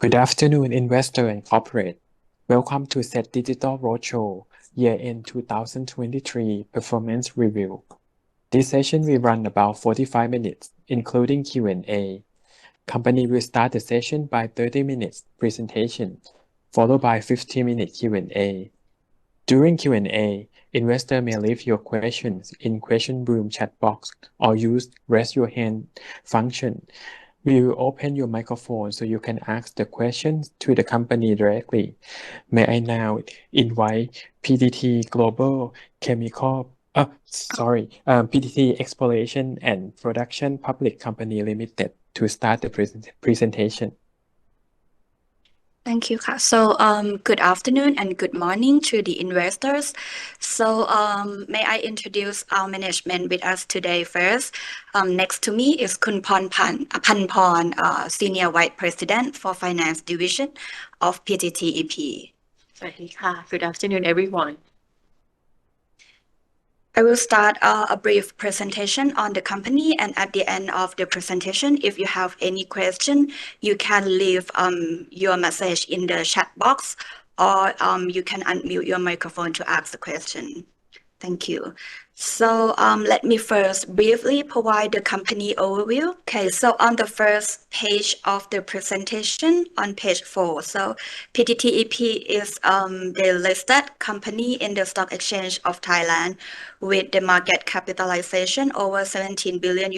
Good afternoon, investor and corporate. Welcome to SET Digital Roadshow Year-End 2023 Performance Review. This session will run about 45 minutes, including Q&A. Company will start the session by 30 minutes presentation, followed by 15-minute Q&A. During Q&A, investor may leave your questions in question room chat box or use raise your hand function. We will open your microphone so you can ask the questions to the company directly. May I now invite PTT PTT Exploration and Production Public Company Limited to start the presentation. Thank you, Ka. Good afternoon and good morning to the investors. May I introduce our management with us today first. Next to me is Khun Panporn, Senior Vice President for Finance Division of PTTEP. Good afternoon, everyone. I will start a brief presentation on the company, and at the end of the presentation, if you have any question, you can leave your message in the chat box, or you can unmute your microphone to ask the question. Thank you. Let me first briefly provide the company overview. On the first page of the presentation, on page 4, PTTEP is the listed company in the Stock Exchange of Thailand with the market capitalization over $17 billion,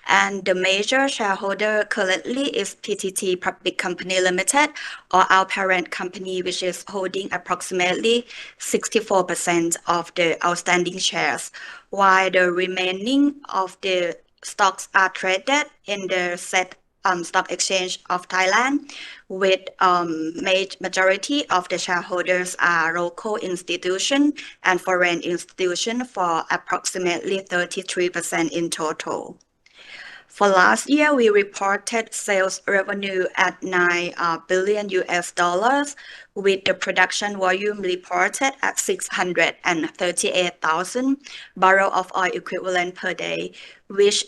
and the major shareholder currently is PTT Public Company Limited, or our parent company, which is holding approximately 64% of the outstanding shares, while the remaining of the stocks are traded in the SET Stock Exchange of Thailand, with majority of the shareholders are local institution and foreign institution for approximately 33% in total. For last year, we reported sales revenue at $9 billion, with the production volume reported at 638,000 barrels of oil equivalent per day, which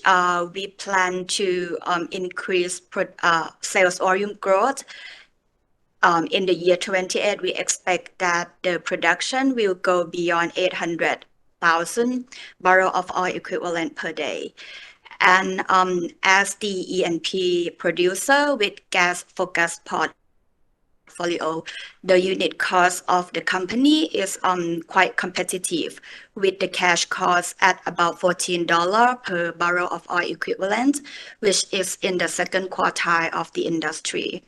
we plan to increase sales volume growth. In the year 2028, we expect that the production will go beyond 800,000 barrels of oil equivalent per day. And as the E&P producer with gas-focused portfolio, the unit cost of the company is quite competitive, with the cash cost at about $14 per barrel of oil equivalent, which is in the second quartile of the industry.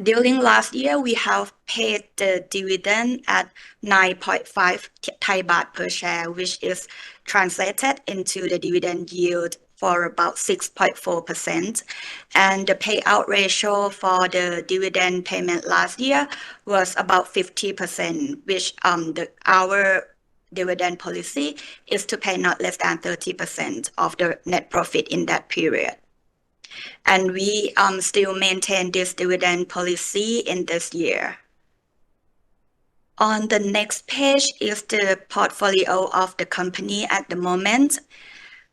During last year, we have paid the dividend at 9.5 Thai baht per share, which is translated into the dividend yield for about 6.4%. And the payout ratio for the dividend payment last year was about 50%, which our dividend policy is to pay not less than 30% of the net profit in that period. And we still maintain this dividend policy in this year. On the next page is the portfolio of the company at the moment.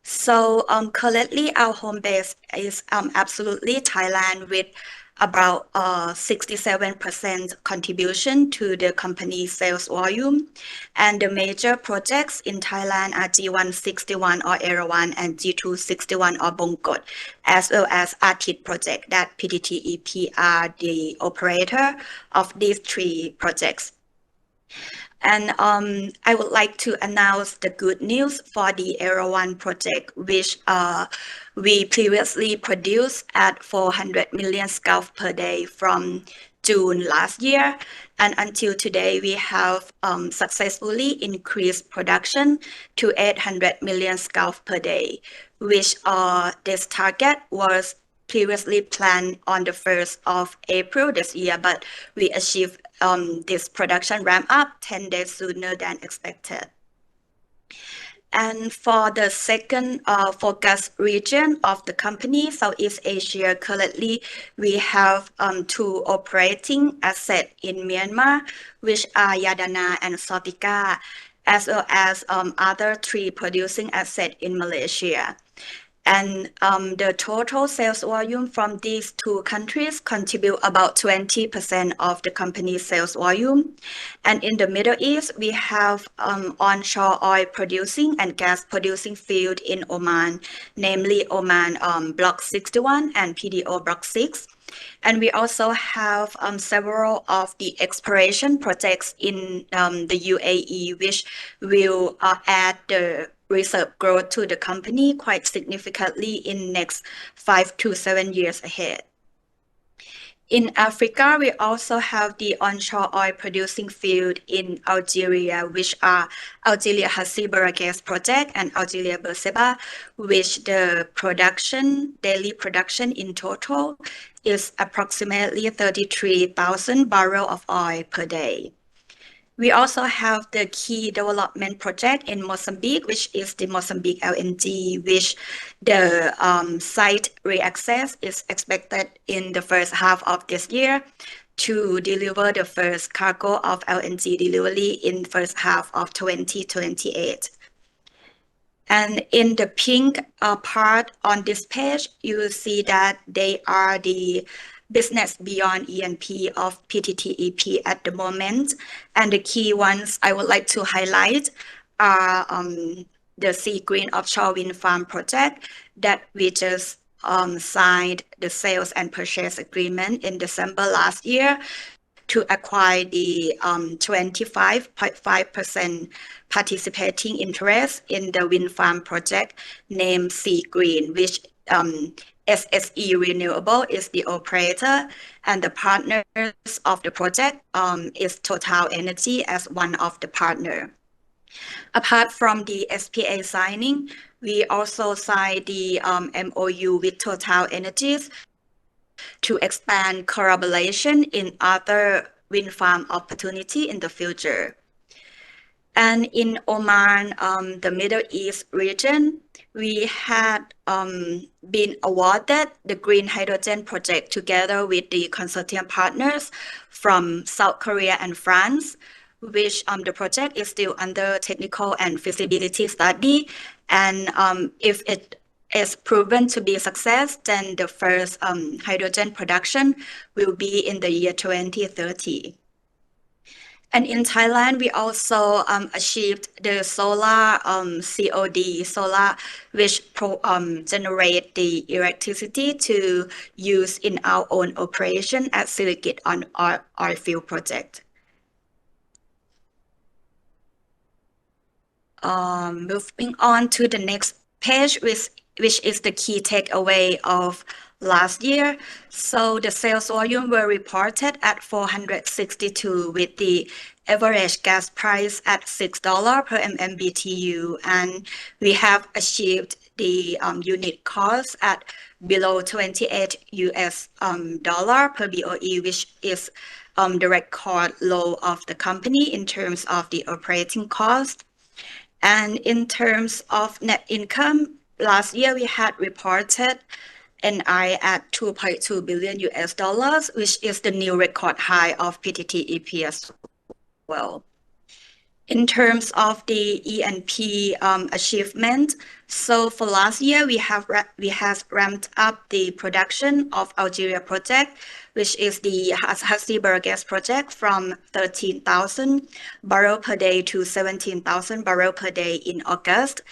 Currently our home base is absolutely Thailand, with about 67% contribution to the company's sales volume. And the major projects in Thailand are G1/61 or Erawan and G2/61 or Bongkot, as well as Arthit project that PTTEP are the operator of these 3 projects. And I would like to announce the good news for the Erawan project, which we previously produced at 400 million scf per day from June last year. And until today, we have successfully increased production to 800 million scf per day, which this target was previously planned on the 1st of April this year, but we achieved this production ramp up 10 days sooner than expected. And for the second focus region of the company, Southeast Asia, currently we have 2 operating assets in Myanmar, which are Yadana and Sotika, as well as other 3 producing assets in Malaysia. And the total sales volume from these two countries contribute about 20% of the company's sales volume. And in the Middle East, we have onshore oil producing and gas producing field in Oman, namely Oman Block 61 and PDO Block 6. And we also have several of the exploration projects in the UAE, which will add the reserve growth to the company quite significantly in next 5 to 7 years ahead. In Africa, we also have the onshore oil producing field in Algeria, which are Algeria Hasibara Gas Project and Algeria Berseba, which the daily production in total is approximately 33,000 barrels of oil per day. We also have the key development project in Mozambique, which is the Mozambique LNG, which the site reaccess is expected in the first half of this year to deliver the first cargo of LNG delivery in first half of 2028. And in the pink part on this page, you will see that they are the business beyond E&P of PTTEP at the moment. And the key ones I would like to highlight are the Sea Green Offshore Wind Farm project that we just signed the sales and purchase agreement in December last year to acquire the 25.5% participating interest in the wind farm project named Sea Green, which SSE Renewable is the operator, and the partners of the project is Total Energy as one of the partners. Apart from the SPA signing, we also signed the MOU with Total Energies to expand collaboration in other wind farm opportunity in the future. And in Oman, the Middle East region, we had been awarded the green hydrogen project together with the consortium partners from South Korea and France, which the project is still under technical and feasibility study. And if it is proven to be a success, then the first hydrogen production will be in the year 2030. And in Thailand, we also achieved the solar COD, which generate the electricity to use in our own operation at Siligit on our oil field project. Moving on to the next page, which is the key takeaway of last year. So the sales volume were reported at 462 with the average gas price at $6 per MMBTU, and we have achieved the unit cost at below $28 per BOE, which is the record low of the company in terms of the operating cost. And in terms of net income, last year we had reported NI at $2.2 billion, which is the new record high of PTTEP as well. In terms of the E&P achievement, so for last year we have ramped up the production of Algeria project, which is the Hasibara gas project, from 13,000 barrels per day to 17,000 barrels per day in August.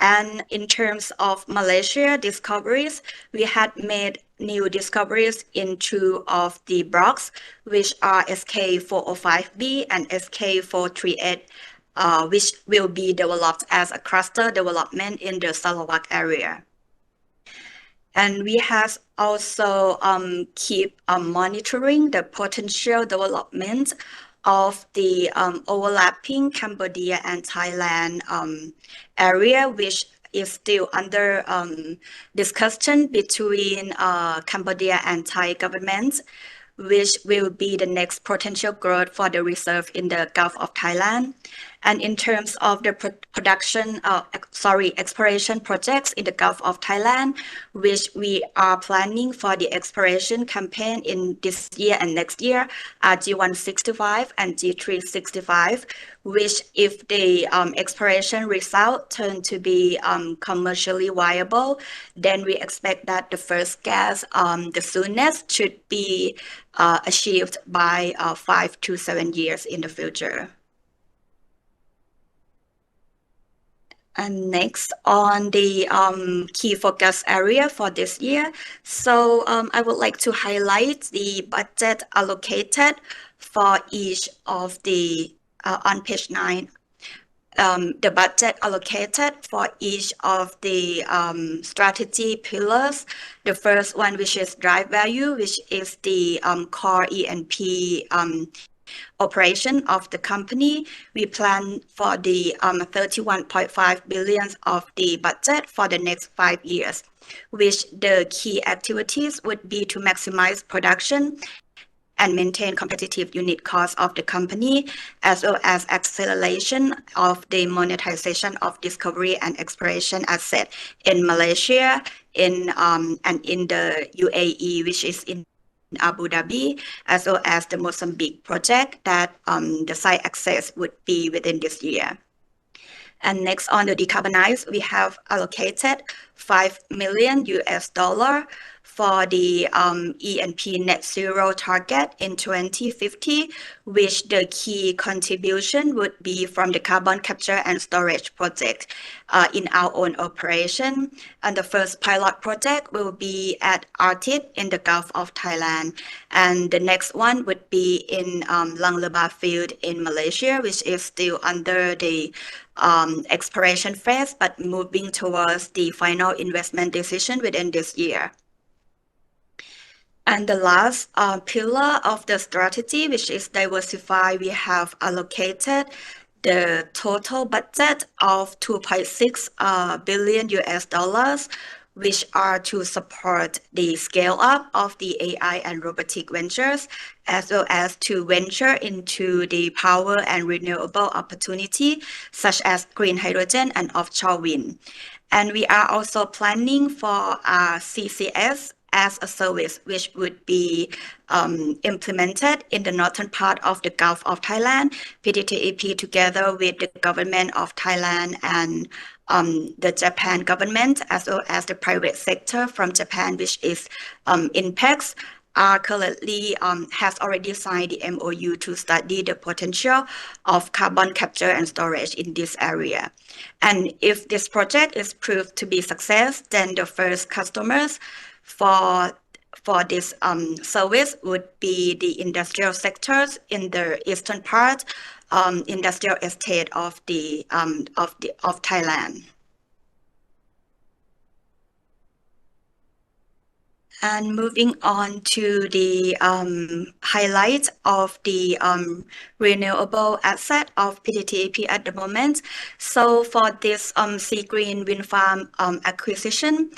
And in terms of Malaysia discoveries, we had made new discoveries in two of the blocks, which are SK405B and SK438, which will be developed as a cluster development in the Sarawak area. And we have also keep monitoring the potential development of the overlapping Cambodia and Thailand area, which is still under discussion between Cambodia and Thai governments, which will be the next potential growth for the reserve in the Gulf of Thailand. And in terms of the exploration projects in the Gulf of Thailand, which we are planning for the exploration campaign in this year and next year, are G165 and G365, which if the exploration result turn to be commercially viable, then we expect that the first gas the soonest should be achieved by 5 to 7 years in the future. And next on the key focus area for this year. So I would like to highlight the budget allocated for each of the, on page 9, the budget allocated for each of the strategy pillars. The first one, which is drive value, which is the core E&P operation of the company. We plan for the 31.5 billion of the budget for the next 5 years, which the key activities would be to maximize production and maintain competitive unit costs of the company, as well as acceleration of the monetization of discovery and exploration asset in Malaysia, and in the UAE, which is in Abu Dhabi, as well as the Mozambique project that the site access would be within this year. And next on the decarbonize, we have allocated $5 million for the E&P net zero target in 2050, which the key contribution would be from the carbon capture and storage project in our own operation. And the first pilot project will be at Artit in the Gulf of Thailand. And the next one would be in Lang Lebah field in Malaysia, which is still under the exploration phase, but moving towards the final investment decision within this year. And the last pillar of the strategy, which is diversify, we have allocated the total budget of $2.6 billion, which are to support the scale up of the AI and robotic ventures, as well as to venture into the power and renewable opportunity, such as green hydrogen and offshore wind. And we are also planning for CCS as a service, which would be implemented in the northern part of the Gulf of Thailand. PTTEP, together with the government of Thailand and the Japan government, as well as the private sector from Japan, which is INPEX, are currently has already signed the MOU to study the potential of carbon capture and storage in this area. And if this project is proved to be success, then the first customers for this service would be the industrial sectors in the eastern part, industrial estate of Thailand. And moving on to the highlights of the renewable asset of PTTEP at the moment. So for this Sea Green wind farm acquisition,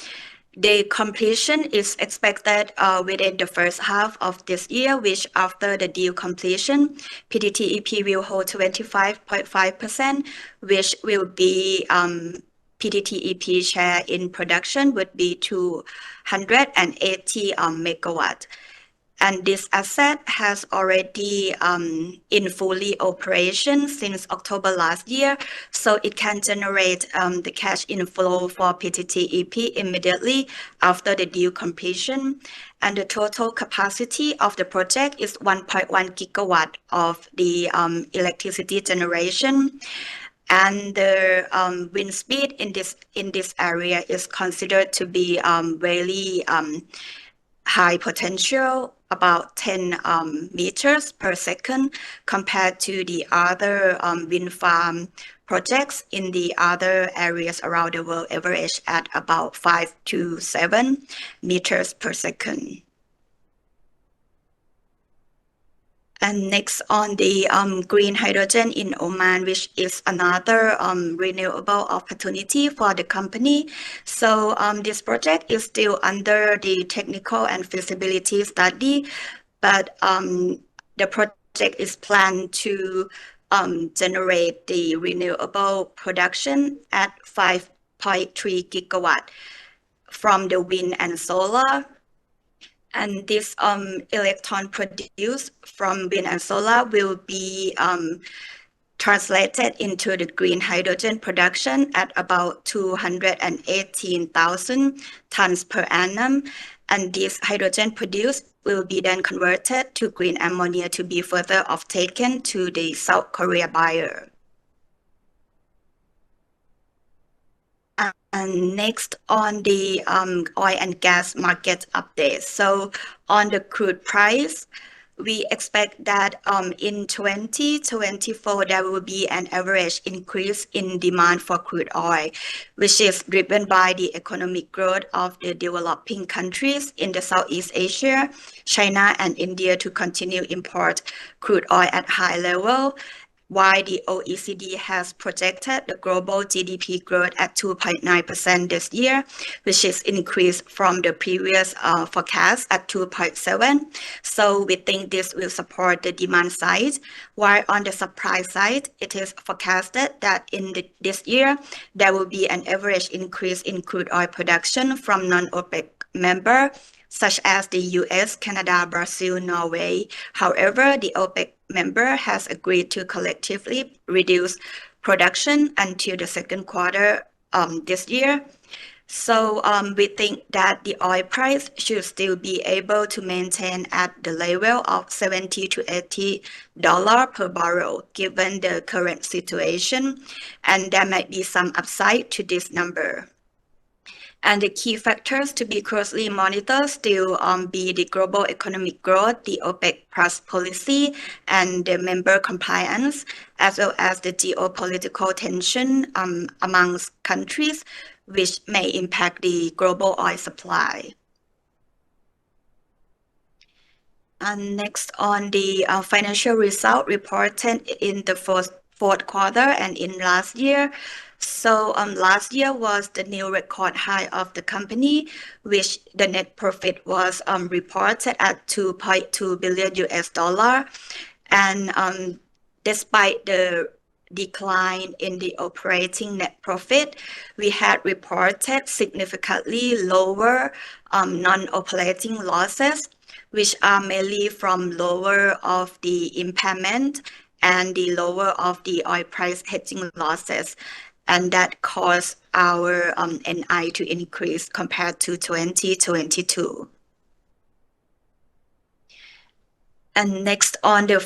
the completion is expected within the first half of this year, which after the deal completion, PTTEP will hold 25.5%, which will be PTTEP share in production would be 280 megawatt. And this asset has already in fully operation since October last year, so it can generate the cash inflow for PTTEP immediately after the deal completion. And the total capacity of the project is 1.1 gigawatt of the electricity generation. And the wind speed in this area is considered to be very high potential, about 10 meters per second, compared to the other wind farm projects in the other areas around the world, average at about 5 to 7 meters per second. And next on the green hydrogen in Oman, which is another renewable opportunity for the company. So this project is still under the technical and feasibility study, but the project is planned to generate the renewable production at 5.3 gigawatt from the wind and solar. And this electron produced from wind and solar will be translated into the green hydrogen production at about 218,000 tons per annum. And this hydrogen produced will be then converted to green ammonia to be further off-taken to the South Korea buyer. And next on the oil and gas market update. So on the crude price, we expect that in 2024, there will be an average increase in demand for crude oil, which is driven by the economic growth of the developing countries in the Southeast Asia, China, and India to continue import crude oil at high level, while the OECD has projected the global GDP growth at 2.9% this year, which is increased from the previous forecast at 2.7%. So we think this will support the demand side, while on the supply side, it is forecasted that in this year, there will be an average increase in crude oil production from non-OPEC members, such as the US, Canada, Brazil, Norway. However, the OPEC member has agreed to collectively reduce production until the second quarter this year. So we think that the oil price should still be able to maintain at the level of $70 to $80 per barrel, given the current situation, and there might be some upside to this number. And the key factors to be closely monitored still be the global economic growth, the OPEC Plus policy, and the member compliance, as well as the geopolitical tension amongst countries, which may impact the global oil supply. And next on the financial result reported in the fourth quarter and in last year. So last year was the new record high of the company, which the net profit was reported at $2.2 billion US. And despite the decline in the operating net profit, we had reported significantly lower non-operating losses, which are mainly from lower of the impairment and the lower of the oil price hedging losses. And that caused our NI to increase compared to 2022. And next on the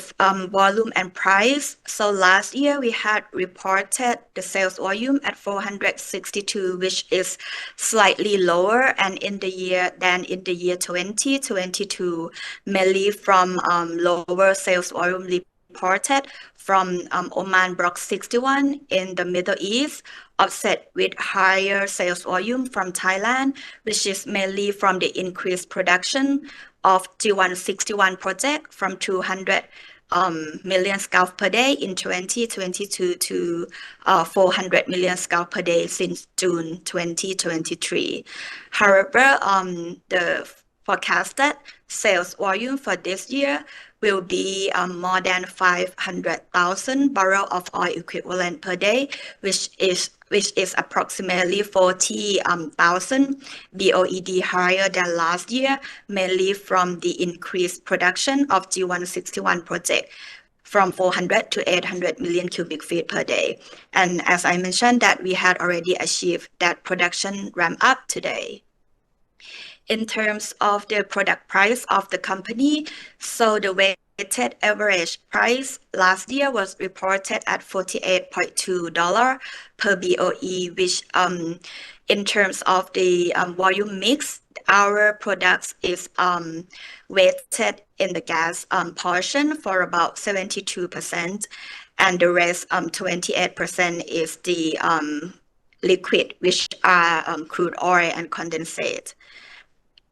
volume and price. So last year we had reported the sales volume at 462, which is slightly lower and in the year 2022, mainly from lower sales volume reported from Oman Block 61 in the Middle East, offset with higher sales volume from Thailand, which is mainly from the increased production of G161 project from 200 million scf per day in 2022 to 400 million scf per day since June 2023. However, the forecasted sales volume for this year will be more than 500,000 barrels of oil equivalent per day, which is approximately 40,000 BOED higher than last year, mainly from the increased production of G161 project from 400 to 800 million cubic feet per day. And as I mentioned, that we had already achieved that production ramp up today. In terms of the product price of the company, so the weighted average price last year was reported at $48.2 per BOE, which in terms of the volume mix, our products is weighted in the gas portion for about 72%, and the rest 28% is the liquid, which are crude oil and condensate.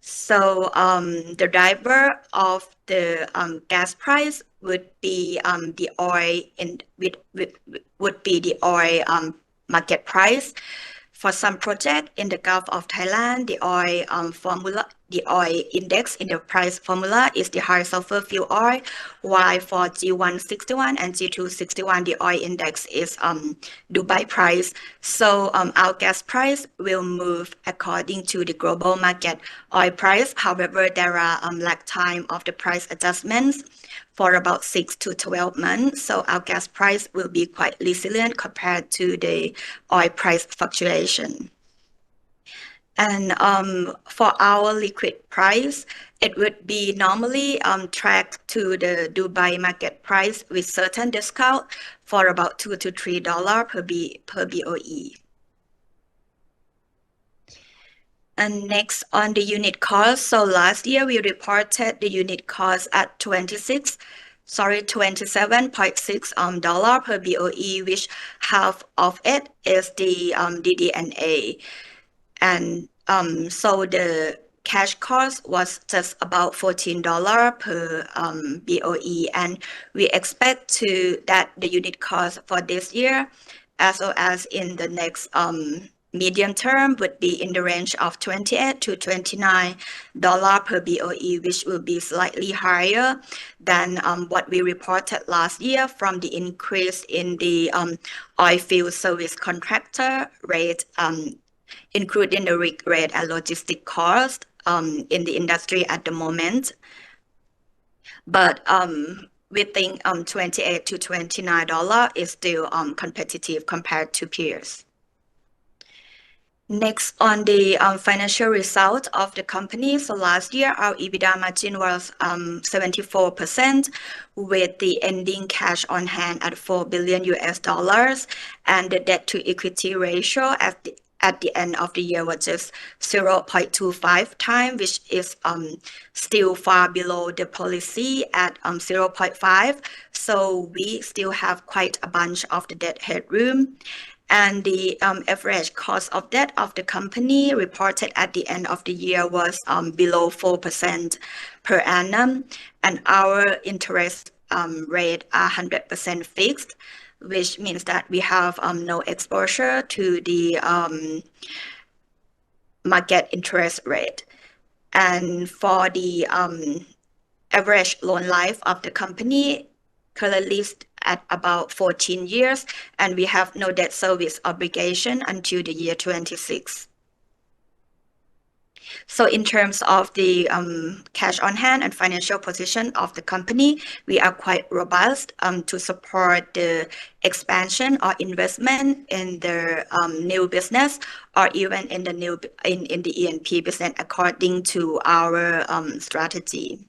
So the driver of the gas price would be the oil would be the oil market price. For some project in the Gulf of Thailand, the oil the oil index in the price formula is the high sulfur fuel oil, while for G161 and G261, the oil index is Dubai price. So our gas price will move according to the global market oil price. However, there are lag time of the price adjustments for about 6 to 12 months. So our gas price will be quite resilient compared to the oil price fluctuation. And for our liquid price, it would be normally tracked to the Dubai market price with certain discount for about $2 to $3 per BOE. And next on the unit cost. So last year we reported the unit cost at $27.6 per BOE, which half of it is the DD&A. And so the cash cost was just about $14 per BOE, and we expect that the unit cost for this year, as well as in the next medium term, would be in the range of $28 to $29 per BOE, which will be slightly higher than what we reported last year from the increase in the oil field service contractor rate, including the rig rate and logistic cost in the industry at the moment. But we think $28 to $29 is still competitive compared to peers. Next, on the financial result of the company. So last year, our EBITDA margin was 74%, with the ending cash on hand at $4 billion, and the debt to equity ratio at the end of the year was just 0.25 times, which is still far below the policy at 0.5. So we still have quite a bunch of the debt headroom. And the average cost of debt of the company reported at the end of the year was below 4% per annum. And our interest rate are 100% fixed, which means that we have no exposure to the market interest rate. And for the average loan life of the company, currently at about 14 years, and we have no debt service obligation until the year 26. So in terms of the cash on hand and financial position of the company, we are quite robust to support the expansion or investment in the new business, or even in the E&P business according to our strategy.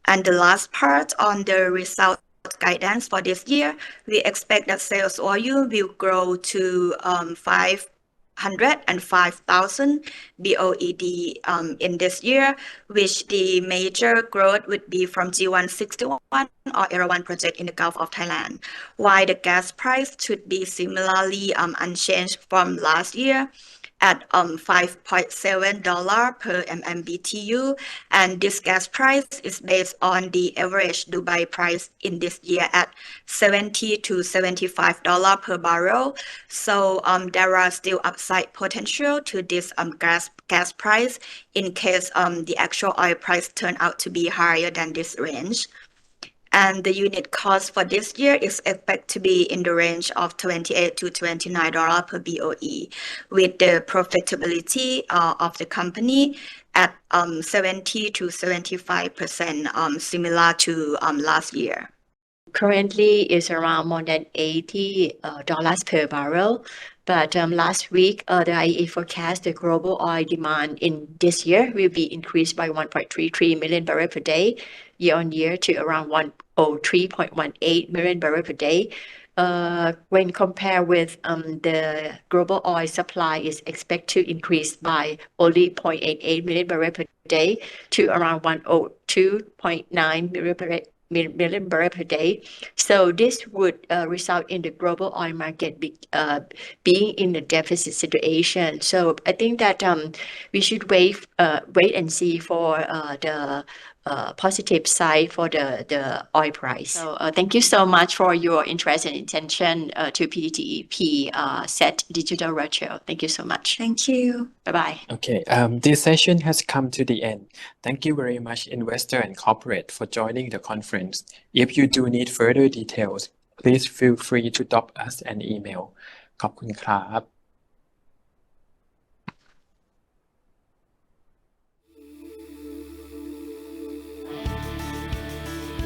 And the last part on the result guidance for this year, we expect that sales volume will grow to 505,000 BOED in this year, which the major growth would be from G161 or Era 1 project in the Gulf of Thailand, while the gas price should be similarly unchanged from last year at $5.7 per MMBTU, and this gas price is based on the average Dubai price in this year at $70 to $75 per barrel. So there are still upside potential to this gas price in case the actual oil price turn out to be higher than this range. And the unit cost for this year is expected to be in the range of $28 to $29 per BOE, with the profitability of the company at 70 to 75%, similar to last year. Currently is around more than $80 per barrel. But last week, the IEA forecast the global oil demand in this year will be increased by 1.33 million barrels per day year on year to around 103.18 million barrels per day. When compared with the global oil supply is expected to increase by only 0.88 million barrels per day to around 102.9 million barrels per day. So this would result in the global oil market being in a deficit situation. So I think that we should wait and see for the positive side for the oil price. So thank you so much for your interest and attention to PTTEP set digital roadshow. Thank you so much. Thank you. Bye bye. Okay, this session has come to the end. Thank you very much, investor and corporate, for joining the conference. If you do need further details, please feel free to drop us an email. ขอบคุณครับ